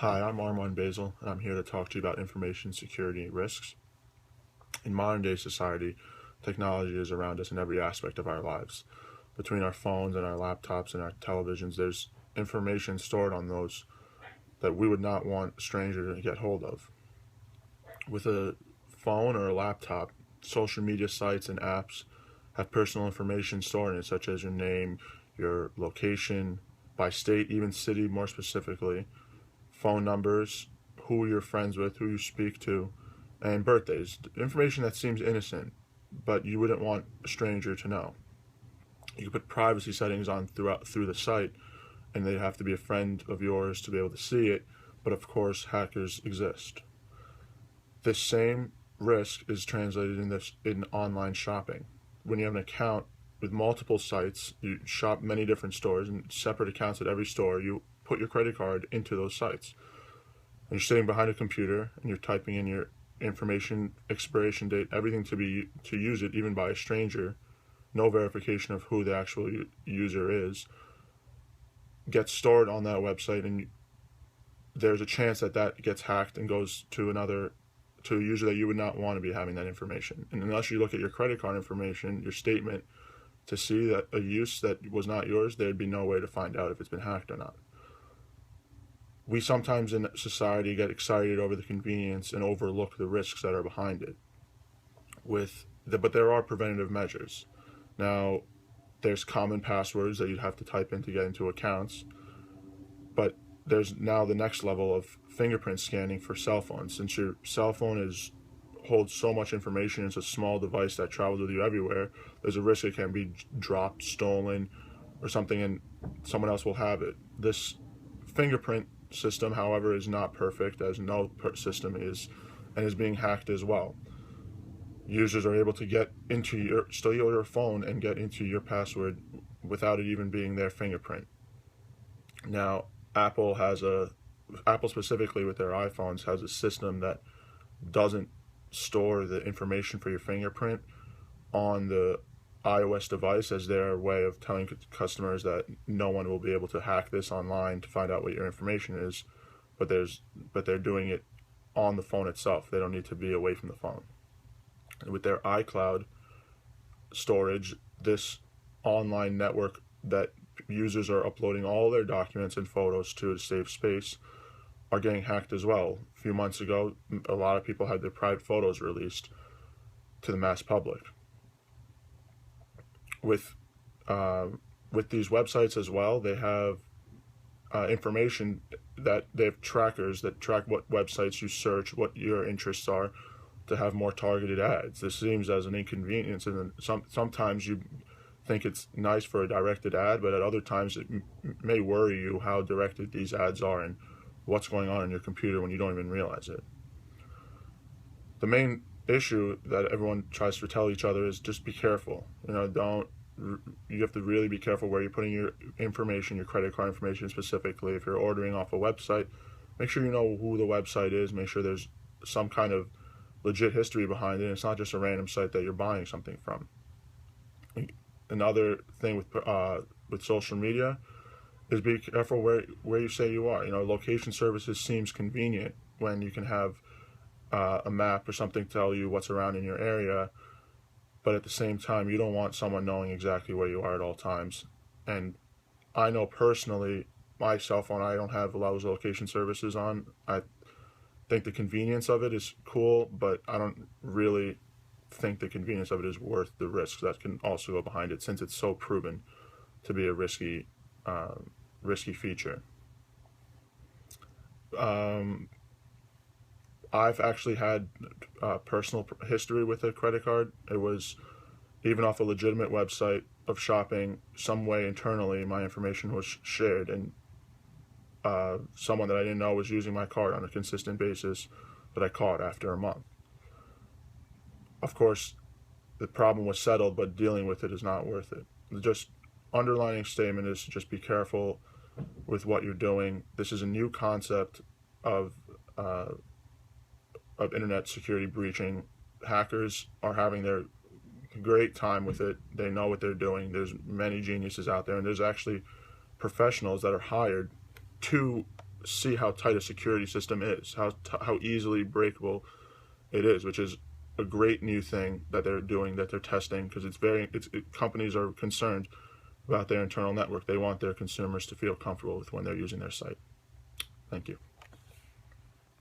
Hi, I'm Armand Basil, and I'm here to talk to you about information security risks. In modern day society, technology is around us in every aspect of our lives. Between our phones and our laptops and our televisions, there's information stored on those that we would not want a stranger to get hold of. With a phone or a laptop, social media sites and apps have personal information stored in it, such as your name, your location, by state, even city more specifically, phone numbers, who you're friends with, who you speak to, and birthdays. Information that seems innocent, but you wouldn't want a stranger to know. You can put privacy settings on through the site, and they have to be a friend of yours to be able to see it. But of course, hackers exist. This same risk is translated in online shopping. When you have an account with multiple sites, you shop many different stores and separate accounts at every store. You put your credit card into those sites. And you're sitting behind a computer and you're typing in your information, expiration date, everything to use it, even by a stranger. No verification of who the actual user is gets stored on that website, and there's a chance that that gets hacked and goes to a user that you would not want to be having that information. And unless you look at your credit card information, your statement, to see that a use that was not yours, there'd be no way to find out if it's been hacked or not. We sometimes in society get excited over the convenience and overlook the risks that are behind it. But there are preventative measures. Now, there's common passwords that you'd have to type in to get into accounts, but there's now the next level of fingerprint scanning for cell phones. Since your cell phone holds so much information, it's a small device that travels with you everywhere, there's a risk it can be dropped, stolen, or something, and someone else will have it. This fingerprint system, however, is not perfect, as no system is, and is being hacked as well. Users are able to steal your phone and get into your password without it even being their fingerprint. Now, Apple specifically with their iPhones has a system that doesn't store the information for your fingerprint on the iOS device as their way of telling customers that no one will be able to hack this online to find out what your information is, but they're doing it on the phone itself. They don't need to be away from the phone. And with their iCloud storage, this online network that users are uploading all their documents and photos to save space are getting hacked as well. A few months ago, a lot of people had their private photos released to the mass public. With these websites as well, they have information that they have trackers that track what websites you search, what your interests are, to have more targeted ads. This seems as an inconvenience, and sometimes you think it's nice for a directed ad, but at other times it may worry you how directed these ads are and what's going on in your computer when you don't even realize it. The main issue that everyone tries to tell each other is just be careful. You have to really be careful where you're putting your information, your credit card information specifically. If you're ordering off a website, make sure you know who the website is. Make sure there's some kind of legit history behind it. It's not just a random site that you're buying something from. Another thing with social media is be careful where you say you are. Location services seems convenient when you can have a map or something tell you what's around in your area, but at the same time, you don't want someone knowing exactly where you are at all times. And I know personally, my cell phone, I don't have those location services on. I think the convenience of it is cool, but I don't really think the convenience of it is worth the risks that can also go behind it, since it's so proven to be a risky feature. I've actually had personal history with a credit card. It was even off a legitimate website of shopping. Some way internally, my information was shared, and someone that I didn't know was using my card on a consistent basis that I caught after a month. Of course, the problem was settled, but dealing with it is not worth it. Just underlining statement is to just be careful with what you're doing. This is a new concept of internet security breaching. Hackers are having their great time with it. They know what they're doing. There's many geniuses out there, and there's actually professionals that are hired to see how tight a security system is, how easily breakable it is, which is a great new thing that they're doing, that they're testing, because companies are concerned about their internal network. They want their consumers to feel comfortable with when they're using their site. Thank you.